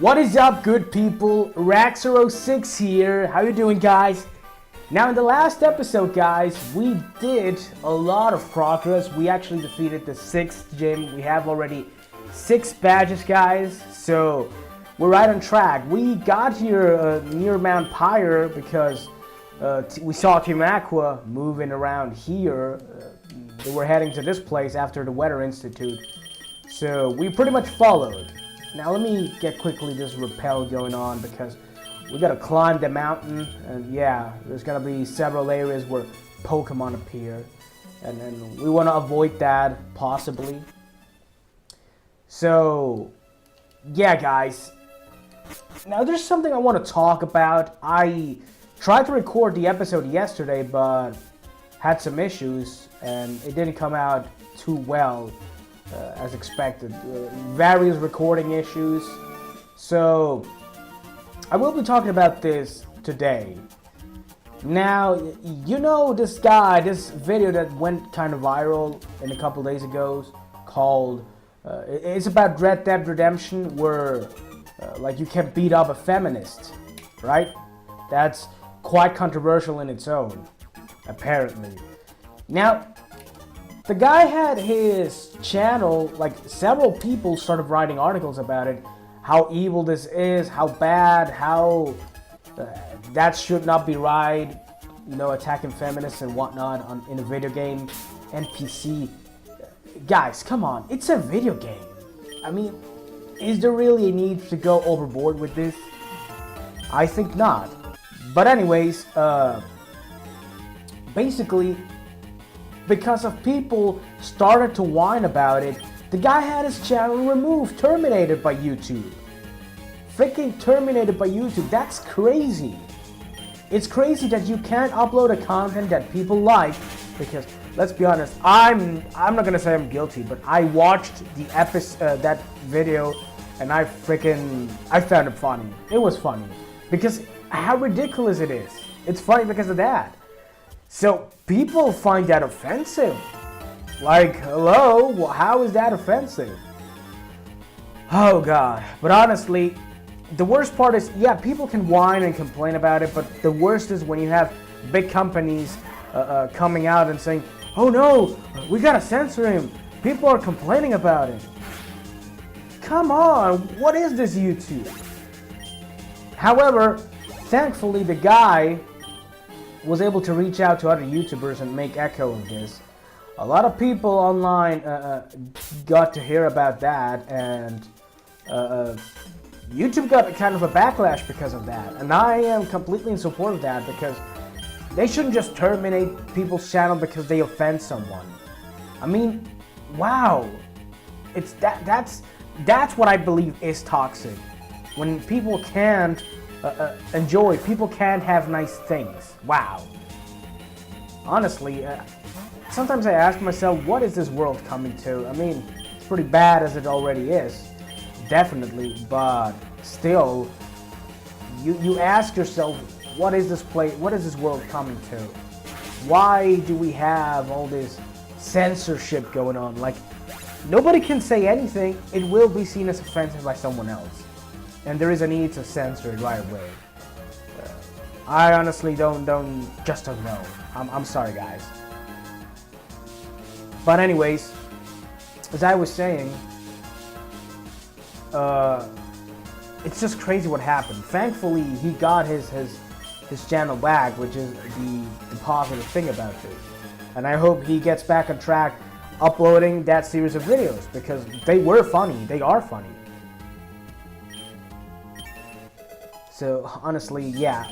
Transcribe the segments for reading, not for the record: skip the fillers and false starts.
What is up, good people? Raxero6 here. How you doing, guys? Now, in the last episode, guys, we did a lot of progress. We actually defeated the 6th gym. We have already 6 badges, guys. So, we're right on track. We got here near Mount Pyre because we saw Team Aqua moving around here. They were heading to this place after the Weather Institute. So, we pretty much followed. Now let me get quickly this rappel going on because we gotta climb the mountain, and yeah, there's gonna be several areas where Pokemon appear, and we want to avoid that possibly. So yeah, guys, now there's something I want to talk about. I tried to record the episode yesterday but had some issues and it didn't come out too well. As expected, various recording issues. So I will be talking about this today. Now, you know this guy, this video that went kind of viral in a couple days ago called it's about Red Dead Redemption, where like you can beat up a feminist, right? That's quite controversial in its own, apparently. Now, the guy had his channel, like several people started writing articles about it, how evil this is, how bad, how that should not be right, you know, attacking feminists and whatnot in a video game, NPC. Guys, come on, it's a video game. I mean, is there really a need to go overboard with this? I think not. But anyways, basically, because of people started to whine about it, the guy had his channel removed, terminated by YouTube. Freaking terminated by YouTube. That's crazy. It's crazy that you can't upload a content that people like, because let's be honest, I'm not gonna say I'm guilty, but I watched the that video and I found it funny. It was funny because how ridiculous it is. It's funny because of that. So people find that offensive. Like, hello, how is that offensive? Oh God. But honestly, the worst part is, yeah, people can whine and complain about it, but the worst is when you have big companies coming out and saying, oh no, we gotta censor him. People are complaining about it. Come on, what is this YouTube? However, thankfully the guy was able to reach out to other YouTubers and make echo of this. A lot of people online got to hear about that, and YouTube got kind of a backlash because of that. And I am completely in support of that, because they shouldn't just terminate people's channel because they offend someone. I mean, wow, it's that's what I believe is toxic. When people can't enjoy, people can't have nice things. Wow. Honestly, sometimes I ask myself, what is this world coming to? I mean, it's pretty bad as it already is, definitely, but still, you ask yourself, what is this world coming to? Why do we have all this censorship going on? Like, nobody can say anything, it will be seen as offensive by someone else. And there is a need to censor it right away. I honestly don't know. I'm sorry, guys. But anyways, as I was saying, it's just crazy what happened. Thankfully, he got his channel back, which is the positive thing about this. And I hope he gets back on track uploading that series of videos, because they were funny. They are funny. So, honestly, yeah.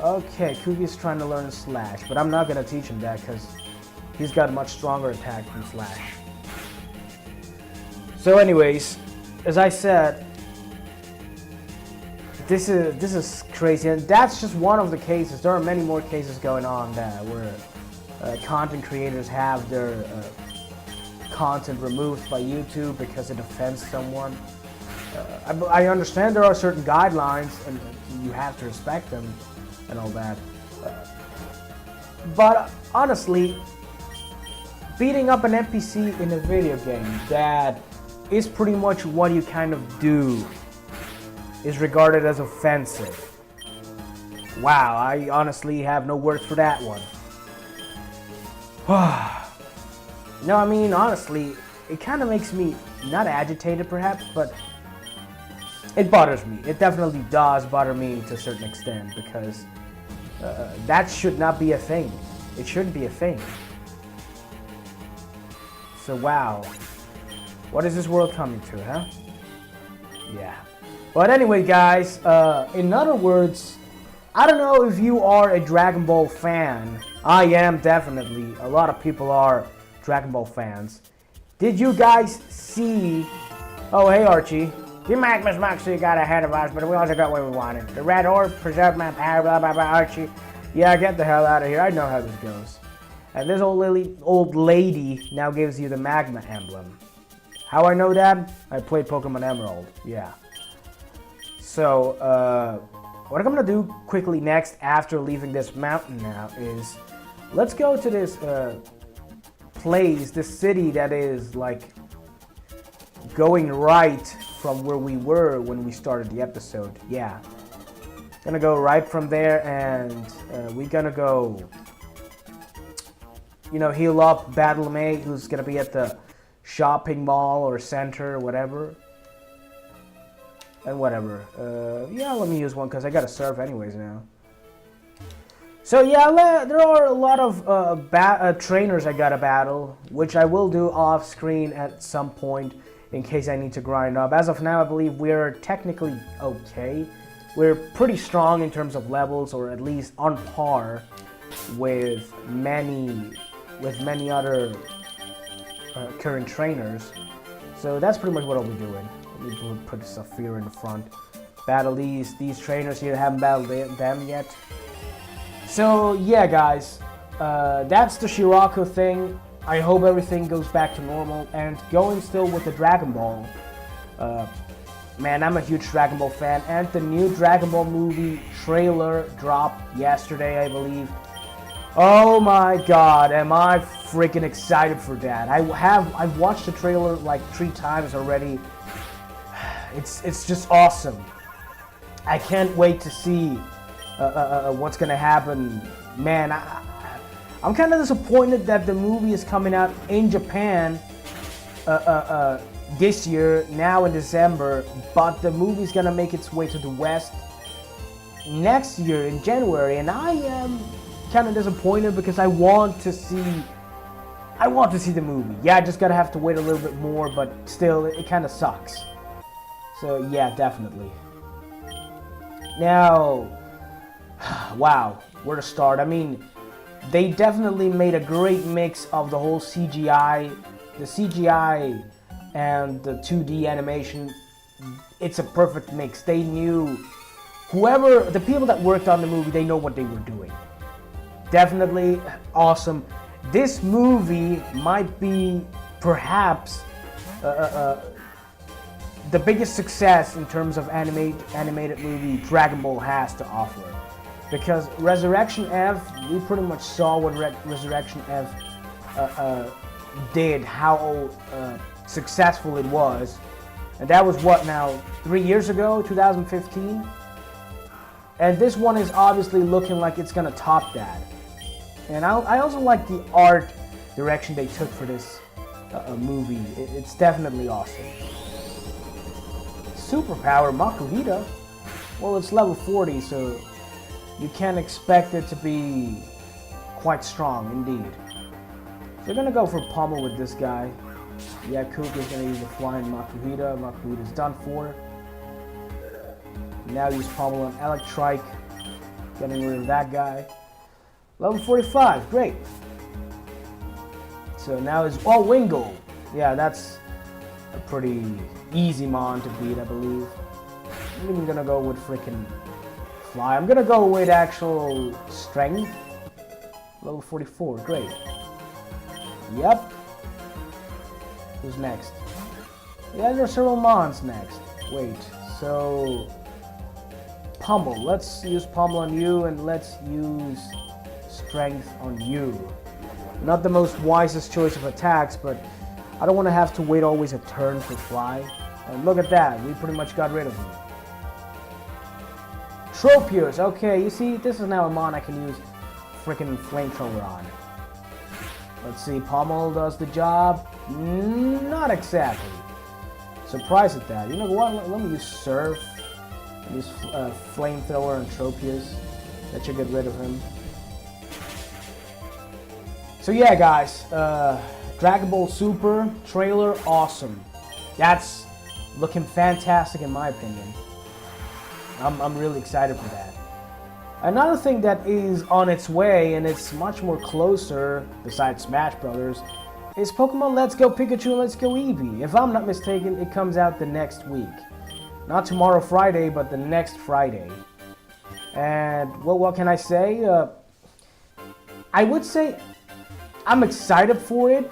Okay, Cookie's trying to learn Slash, but I'm not gonna teach him that because he's got a much stronger attack than Slash. So anyways, as I said, this is crazy, and that's just one of the cases. There are many more cases going on where content creators have their content removed by YouTube because it offends someone. I understand there are certain guidelines and you have to respect them and all that. But honestly, beating up an NPC in a video game that is pretty much what you kind of do is regarded as offensive. Wow, I honestly have no words for that one. No, I mean, honestly, it kind of makes me not agitated perhaps, but it bothers me. It definitely does bother me to a certain extent, because that should not be a thing. It shouldn't be a thing. So wow, what is this world coming to, huh? Yeah. But anyway, guys, in other words, I don't know if you are a Dragon Ball fan. I am, definitely. A lot of people are Dragon Ball fans. Did you guys see... Oh, hey, Archie. The magma's actually got ahead of us, but we also got what we wanted. The red orb preserved my power, blah, blah, blah, Archie. Yeah, get the hell out of here. I know how this goes. And this old lady now gives you the magma emblem. How I know that? I played Pokemon Emerald. Yeah. So, what I'm gonna do quickly next after leaving this mountain now is... Let's go to this place, this city that is like going right from where we were when we started the episode. Yeah. Gonna go right from there, and we're gonna go, you know, heal up Battle May, who's gonna be at the shopping mall or center or whatever. And whatever. Yeah, let me use one because I gotta serve anyways now. So yeah, there are a lot of trainers I gotta battle, which I will do off screen at some point in case I need to grind up. As of now, I believe we're technically okay. We're pretty strong in terms of levels, or at least on par with many other current trainers. So that's pretty much what I'll be doing. Let me put Saphira in the front. Battle these trainers here. Haven't battled them yet. So yeah, guys, that's the Shirako thing. I hope everything goes back to normal. And going still with the Dragon Ball, man, I'm a huge Dragon Ball fan. And the new Dragon Ball movie trailer dropped yesterday, I believe. Oh my god, am I freaking excited for that. I've watched the trailer like 3 times already. It's just awesome. I can't wait to see what's gonna happen. Man, I'm kind of disappointed that the movie is coming out in Japan this year, now in December, but the movie's gonna make its way to the West next year in January, and I am kind of disappointed because I want to see the movie. Yeah, I just gotta have to wait a little bit more, but still, it kind of sucks. So yeah, definitely. Now, wow, where to start? I mean, they definitely made a great mix of the whole CGI, and the 2D animation. It's a perfect mix. They knew, the people that worked on the movie, they know what they were doing. Definitely awesome. This movie might be perhaps the biggest success in terms of animated movie Dragon Ball has to offer. Because Resurrection F, we pretty much saw what Resurrection F did, how successful it was. And that was what now, 3 years ago, 2015? And this one is obviously looking like it's gonna top that. And I also like the art direction they took for this movie. It's definitely awesome. Superpower Makuhita? Well, it's level 40, so you can expect it to be quite strong indeed. So we're gonna go for Pummel with this guy. Yeah, Kook is gonna use the flying Makuhita. Makuhita's done for. Now use Pummel on Electrike, getting rid of that guy. Level 45, great. So now it's Wingull. Yeah, that's a pretty easy mon to beat, I believe. I'm even gonna go with freaking Fly. I'm gonna go with actual Strength. Level 44, great. Yep. Who's next? Yeah, there are several mons next. Wait, so Pummel. Let's use Pummel on you, and let's use Strength on you. Not the most wisest choice of attacks, but I don't want to have to wait always a turn for fly. And look at that, we pretty much got rid of him. Tropius, okay, you see, this is now a mon I can use freaking flamethrower on. Let's see, Pommel does the job. Not exactly. Surprised at that. You know what? Let me use Surf. Use Flamethrower and Tropius. That should get rid of him. So yeah, guys. Dragon Ball Super trailer, awesome. That's looking fantastic in my opinion. I'm really excited for that. Another thing that is on its way, and it's much more closer, besides Smash Brothers, is Pokemon Let's Go Pikachu and Let's Go Eevee. If I'm not mistaken, it comes out the next week. Not tomorrow Friday, but the next Friday. And, well, what can I say? I would say I'm excited for it,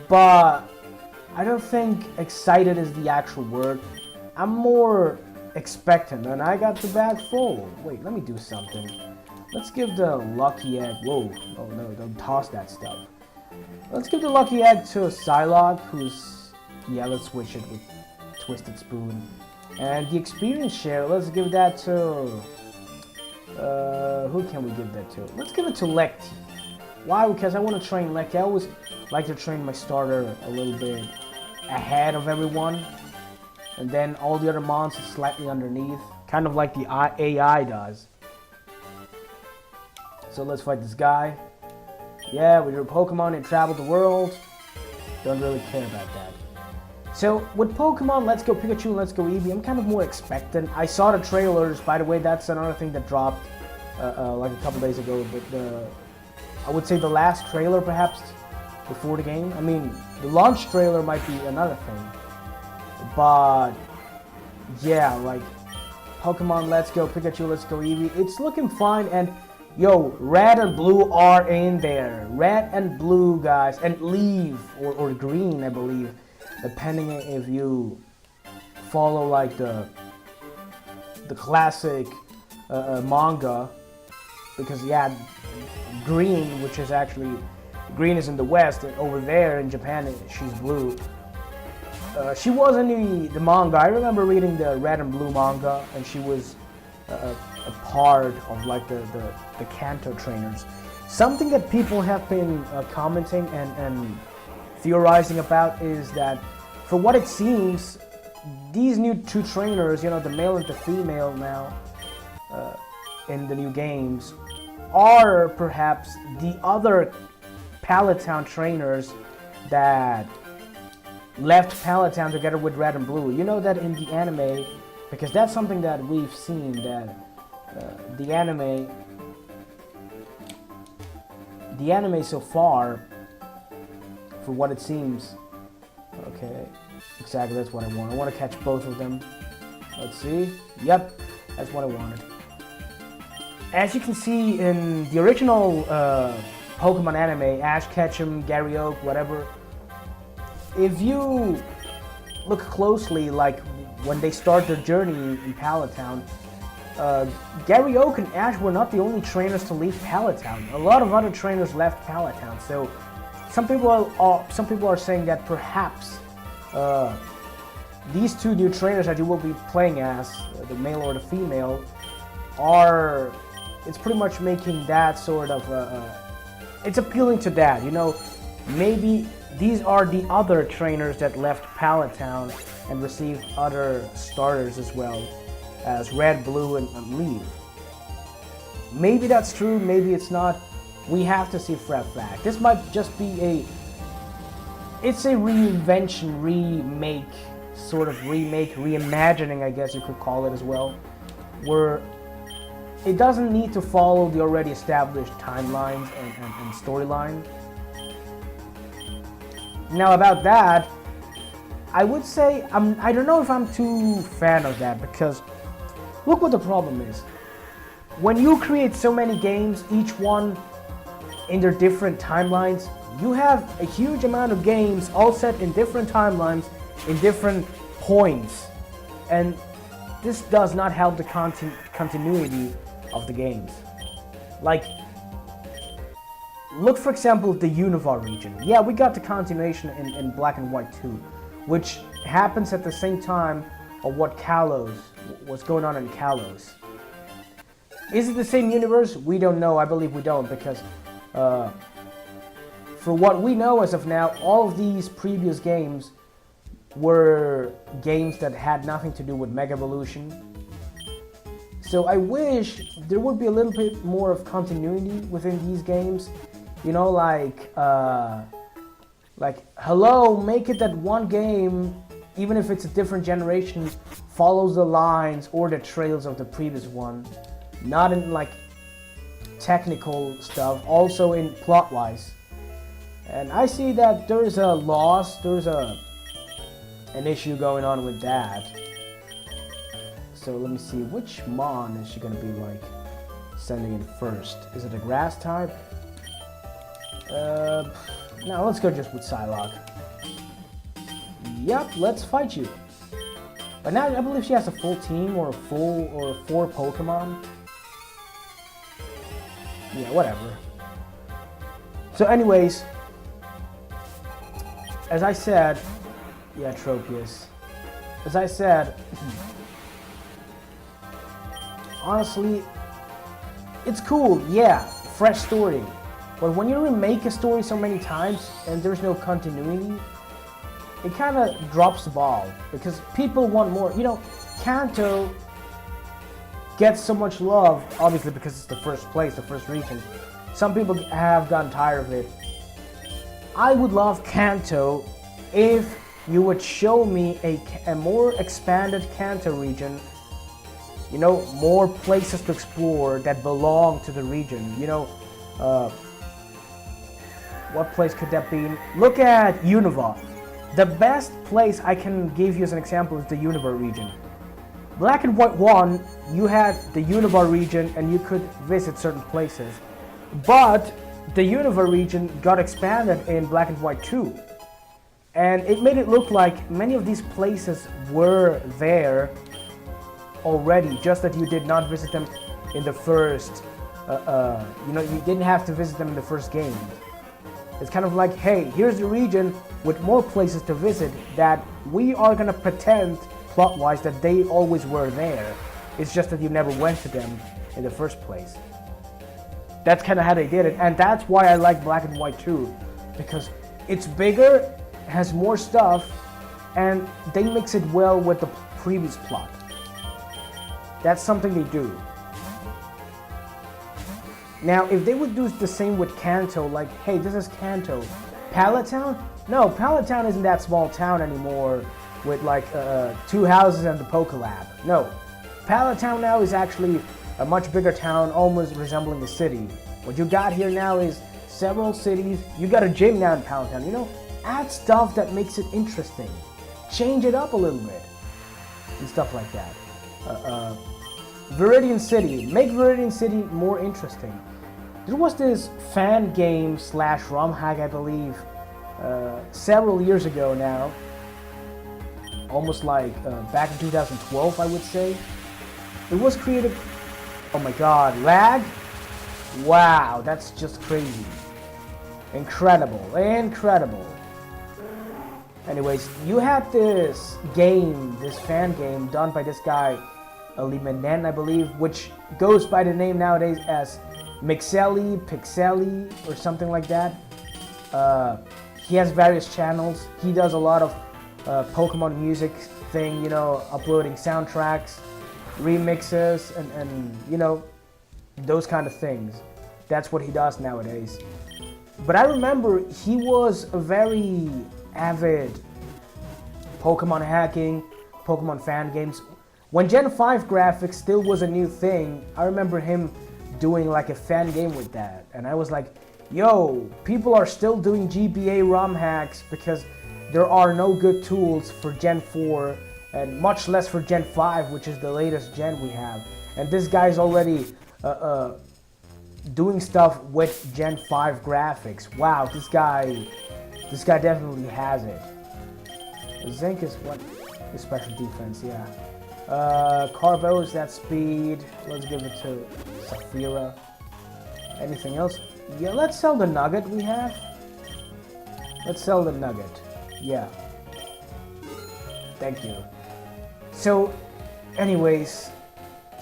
but I don't think excited is the actual word. I'm more expectant, and I got the bag full. Wait, let me do something. Let's give the lucky egg. Whoa, oh no, don't toss that stuff. Let's give the lucky egg to Psylocke, who's, yeah, let's switch it with Twisted Spoon. And the experience share, let's give that to, who can we give that to? Let's give it to Lecty. Why? Because I want to train Lecty. I always like to train my starter a little bit ahead of everyone. And then all the other monsters slightly underneath. Kind of like the AI does. So let's fight this guy. Yeah, with your Pokemon and travel the world. Don't really care about that. So with Pokemon Let's Go Pikachu and Let's Go Eevee, I'm kind of more expectant. I saw the trailers. By the way, that's another thing that dropped like a couple days ago. But I would say the last trailer perhaps before the game. I mean, the launch trailer might be another thing. But yeah, like Pokemon Let's Go Pikachu, Let's Go Eevee, it's looking fine. And yo, red and blue are in there. Red and blue, guys, and leaf or green, I believe, depending if you follow like the classic manga. Because yeah, green, which is actually green is in the West, and over there in Japan she's blue. She was in the manga. I remember reading the Red and Blue manga, and she was a part of like the Kanto trainers. Something that people have been commenting and theorizing about is that, for what it seems, these new two trainers, you know, the male and the female now, in the new games, are perhaps the other Pallet Town trainers that left Pallet Town together with Red and Blue. You know that in the anime, because that's something that we've seen, that the anime so far, for what it seems, okay, exactly, that's what I want. I want to catch both of them. Let's see. Yep, that's what I wanted. As you can see in the original Pokemon anime, Ash Ketchum, Gary Oak, whatever, if you look closely, like when they start their journey in Pallet Town, Gary Oak and Ash were not the only trainers to leave Pallet Town. A lot of other trainers left Pallet Town. So some people are saying that perhaps these two new trainers that you will be playing as, the male or the female, are, it's pretty much making that sort of it's appealing to that, you know. Maybe these are the other trainers that left Pallet Town and received other starters as well as Red, Blue, and Leaf. Maybe that's true, maybe it's not. We have to see for a fact. This might just be it's a reinvention, remake, reimagining, I guess you could call it as well, where it doesn't need to follow the already established timelines and storyline. Now about that, I would say, I don't know if I'm too fan of that, because look what the problem is. When you create so many games, each one in their different timelines, you have a huge amount of games all set in different timelines, in different points. And this does not help the continuity of the games. Like look for example the Univar region. Yeah, we got the continuation in Black and White 2, which happens at the same time of what's going on in Kalos. Is it the same universe? We don't know. I believe we don't, because for what we know as of now, all of these previous games were games that had nothing to do with Mega Evolution. So I wish there would be a little bit more of continuity within these games. You know, like hello, make it that one game, even if it's a different generation, follows the lines or the trails of the previous one. Not in like technical stuff, also in plot-wise. And I see that there's a loss, there's an issue going on with that. So let me see, which Mon is she gonna be like sending in first? Is it a grass type? No, let's go just with Psylocke. Yep, let's fight you. But now I believe she has a full team or 4 Pokemon. Yeah, whatever. So anyways, as I said, yeah, Tropius. As I said, honestly, it's cool, yeah, fresh story. But when you remake a story so many times and there's no continuity, it kind of drops the ball, because people want more. You know, Kanto gets so much love, obviously because it's the first place, the first region. Some people have gotten tired of it. I would love Kanto if you would show me a more expanded Kanto region. You know, more places to explore that belong to the region. You know, what place could that be? Look at Univar. The best place I can give you as an example is the Univar region. Black and White 1, you had the Univar region and you could visit certain places. But the Univar region got expanded in Black and White 2. And it made it look like many of these places were there already, just that you did not visit them in the first, you know, you didn't have to visit them in the first game. It's kind of like, hey, here's the region with more places to visit that we are gonna pretend plot-wise that they always were there. It's just that you never went to them in the first place. That's kind of how they did it, and that's why I like Black and White 2, because it's bigger, has more stuff, and they mix it well with the previous plot. That's something they do. Now, if they would do the same with Kanto, like, hey, this is Kanto. Pallet Town? No, Pallet Town isn't that small town anymore with like 2 houses and the Pokelab. No, Pallet Town now is actually a much bigger town, almost resembling a city. What you got here now is several cities. You got a gym now in Pallet Town. You know, add stuff that makes it interesting. Change it up a little bit and stuff like that. Viridian City. Make Viridian City more interesting. There was this fan game / ROM hack, I believe, several years ago now. Almost like back in 2012, I would say. It was created... Oh my god, lag? Wow, that's just crazy. Incredible, incredible. Anyways, you had this game, this fan game, done by this guy, Limenen, I believe, which goes by the name nowadays as Mixelli, Pixelli, or something like that. He has various channels. He does a lot of Pokemon music thing, you know, uploading soundtracks, remixes, and you know, those kind of things. That's what he does nowadays. But I remember he was a very avid Pokemon hacking, Pokemon fan games. When Gen 5 graphics still was a new thing, I remember him doing like a fan game with that. And I was like, yo, people are still doing GBA ROM hacks because there are no good tools for Gen 4 and much less for Gen 5, which is the latest gen we have. And this guy's already doing stuff with Gen 5 graphics. Wow, this guy definitely has it. Zinc is what? His special defense, yeah. Carbo is that speed. Let's give it to Saphira. Anything else? Yeah, let's sell the nugget we have. Let's sell the nugget. Yeah. Thank you. So, anyways,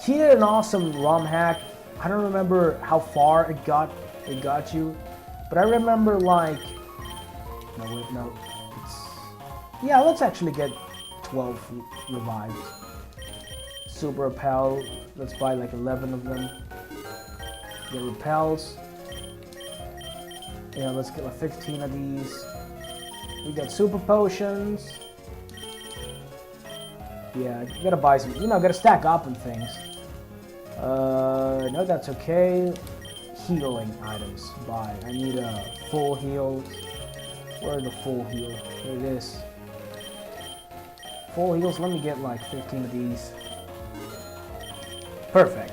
he did an awesome ROM hack. I don't remember how far it got you, but I remember like, no wait, no, yeah, let's actually get 12 revived. Super repel, let's buy like 11 of them. Get repels. Yeah, let's get like 15 of these. We get super potions. Yeah, you gotta buy some, gotta stack up and things. No, that's okay. Healing items. Buy. I need a full heal. Where are the full heal? Here it is. Full heals, let me get like 15 of these. Perfect.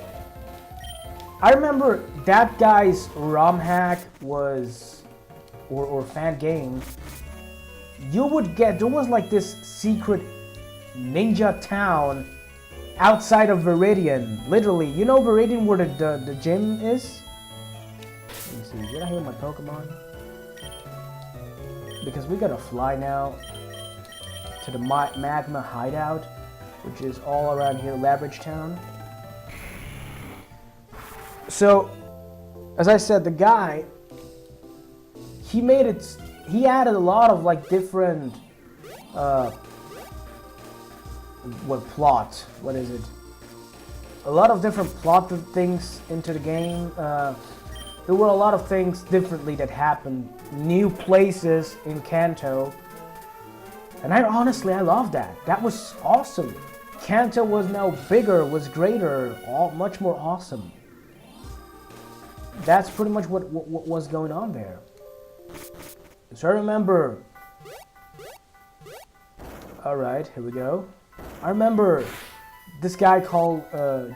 I remember that guy's ROM hack was, or fan game, you would get, there was like this secret ninja town outside of Viridian. Literally, you know Viridian where the gym is? Let me see, did I hear my Pokemon? Because we gotta fly now to the magma hideout, which is all around here, Labbridge Town. So, as I said, the guy, he added a lot of like different, what is it? A lot of different plot things into the game. There were a lot of things differently that happened, new places in Kanto. And I love that. That was awesome. Kanto was now bigger, was greater, much more awesome. That's pretty much what was going on there. So I remember... Alright, here we go. I remember this guy called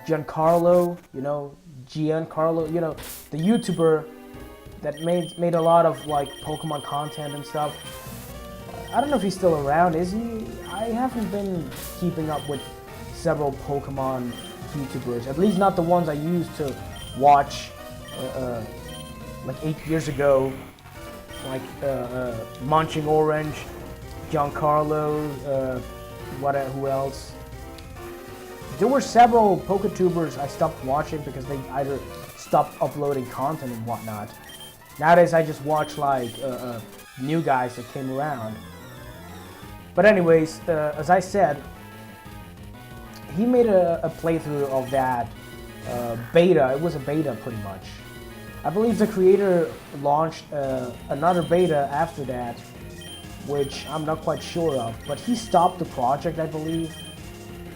Giancarlo, Giancarlo, the YouTuber that made a lot of like Pokemon content and stuff. I don't know if he's still around, is he? I haven't been keeping up with several Pokemon YouTubers, at least not the ones I used to watch like 8 years ago, like Munching Orange, Giancarlo, who else? There were several Poketubers I stopped watching because they either stopped uploading content and whatnot. Nowadays I just watch like new guys that came around. But anyways, as I said, he made a playthrough of that beta. It was a beta pretty much. I believe the creator launched another beta after that, which I'm not quite sure of, but he stopped the project, I believe.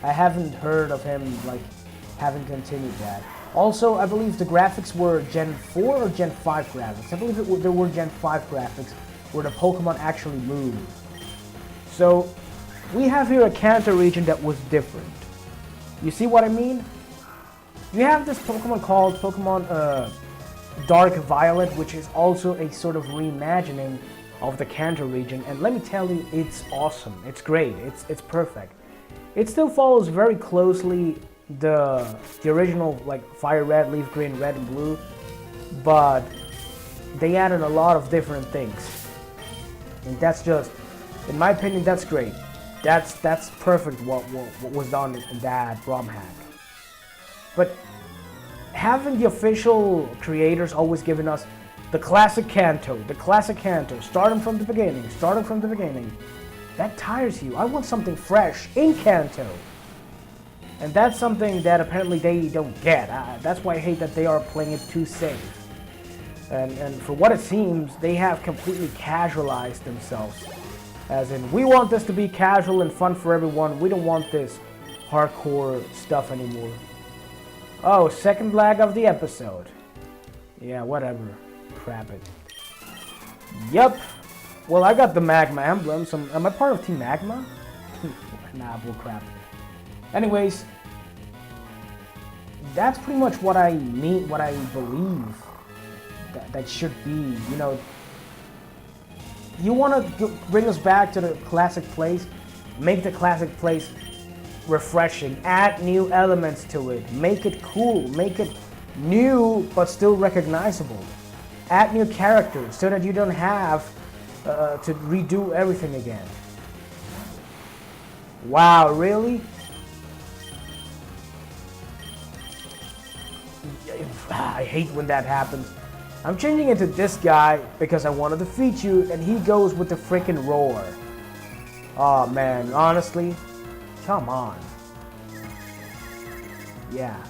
I haven't heard of him like having continued that. Also, I believe the graphics were Gen 4 or Gen 5 graphics. I believe there were Gen 5 graphics where the Pokemon actually moved. So, we have here a Kanto region that was different. You see what I mean? You have this Pokemon called Pokemon Dark Violet, which is also a sort of reimagining of the Kanto region, and let me tell you, it's awesome. It's great. It's perfect. It still follows very closely the original like Fire Red, Leaf Green, Red and Blue, but they added a lot of different things, and that's just, in my opinion, that's great. That's perfect. What was done in that ROM hack. But having the official creators always giving us the classic Kanto, starting from the beginning, that tires you. I want something fresh in Kanto. And that's something that apparently they don't get. That's why I hate that they are playing it too safe. And for what it seems, they have completely casualized themselves. As in, we want this to be casual and fun for everyone. We don't want this hardcore stuff anymore. Oh, second lag of the episode. Yeah, whatever. Crap it. Yep. Well, I got the Magma emblem, so am I part of Team Magma? Nah, bull crap. Anyways, that's pretty much what I mean, what I believe that should be. You want to bring us back to the classic place, make the classic place refreshing, add new elements to it, make it cool, make it new but still recognizable. add new characters so that you don't have to redo everything again. Wow, really? I hate when that happens. I'm changing it to this guy because I want to defeat you, and he goes with the freaking roar. Oh man, honestly, come on. Yeah.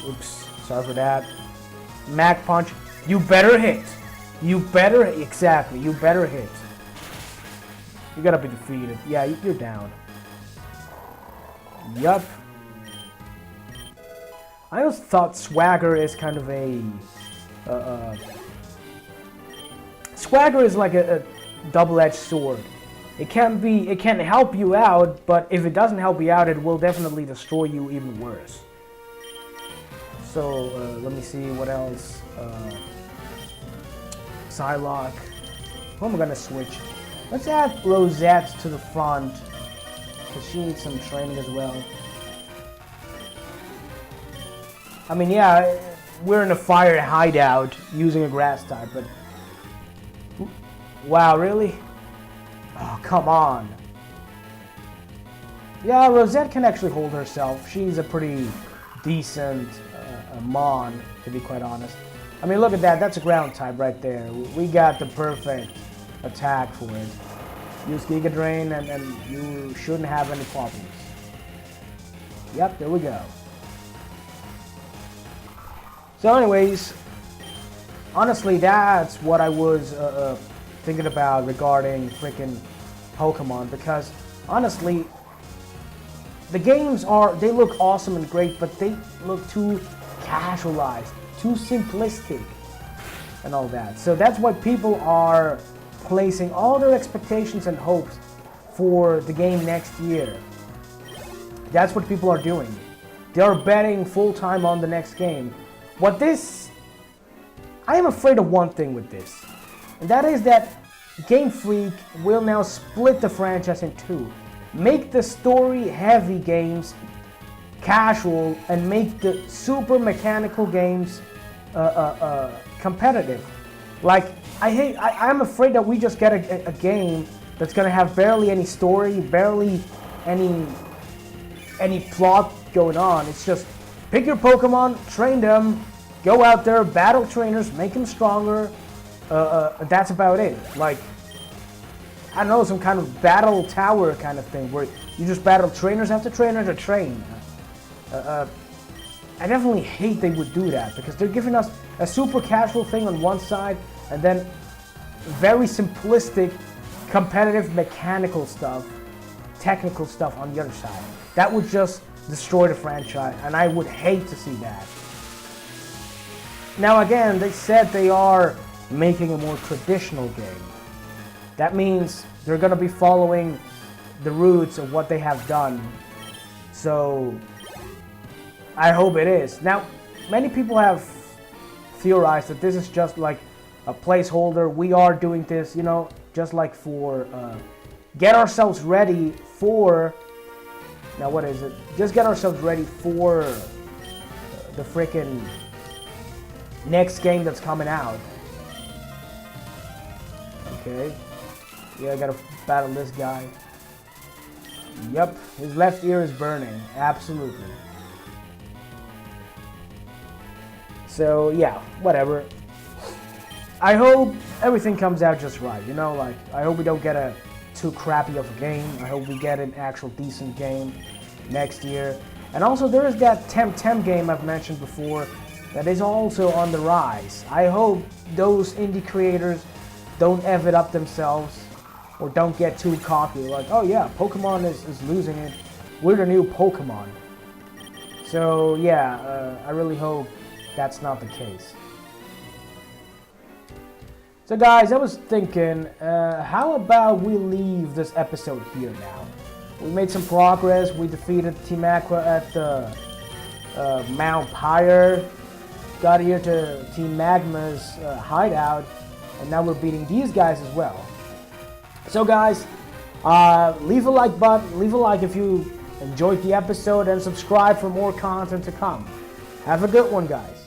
Oops, sorry for that. Mag punch, you better hit. You better, exactly, you better hit. You gotta be defeated. Yeah, you're down. Yup. I always thought swagger is kind of a... swagger is like a double-edged sword. It can help you out, but if it doesn't help you out, it will definitely destroy you even worse. So, let me see what else. Psylocke. Who am I gonna switch? Let's add Rosette to the front, because she needs some training as well. I mean, yeah, we're in a fire hideout using a grass type, but... Wow, really? Oh, come on. Yeah, Rosette can actually hold herself. She's a pretty decent Mon, to be quite honest. I mean, look at that. That's a ground type right there. We got the perfect attack for it. Use Giga Drain, and you shouldn't have any problems. Yep, there we go. So anyways, honestly, that's what I was thinking about regarding freaking Pokemon, because honestly, the games they look awesome and great, but they look too casualized, too simplistic, and all that. So that's why people are placing all their expectations and hopes for the game next year. That's what people are doing. They are betting full-time on the next game. I am afraid of one thing with this, and that is that Game Freak will now split the franchise in two. Make the story-heavy games casual, and make the super mechanical games competitive. Like, I'm afraid that we just get a game that's gonna have barely any story, barely any plot going on. It's just pick your Pokemon, train them, go out there, battle trainers, make them stronger. That's about it. Like, I don't know, some kind of battle tower kind of thing where you just battle trainers after trainers to train. I definitely hate they would do that, because they're giving us a super casual thing on one side and then very simplistic, competitive, mechanical stuff, technical stuff on the other side. That would just destroy the franchise, and I would hate to see that. Now again, they said they are making a more traditional game. That means they're going to be following the roots of what they have done. So I hope it is. Now, many people have theorized that this is just like a placeholder. We are doing this, you know, just like for get ourselves ready for... Now what is it? Just get ourselves ready for the freaking next game that's coming out. Okay. Yeah, I gotta battle this guy. Yep, his left ear is burning. Absolutely. So, yeah, whatever. I hope everything comes out just right, you know? Like, I hope we don't get a too crappy of a game. I hope we get an actual decent game next year. And also, there is that Temtem game I've mentioned before that is also on the rise. I hope those indie creators don't F it up themselves or don't get too cocky. Like, oh yeah, Pokemon is losing it. We're the new Pokemon. So, yeah, I really hope that's not the case. So guys, I was thinking, how about we leave this episode here now? We made some progress. We defeated Team Aqua at the Mount Pyre. Got here to Team Magma's hideout. And now we're beating these guys as well. So guys, leave a like button. Leave a like if you enjoyed the episode. And subscribe for more content to come. Have a good one, guys.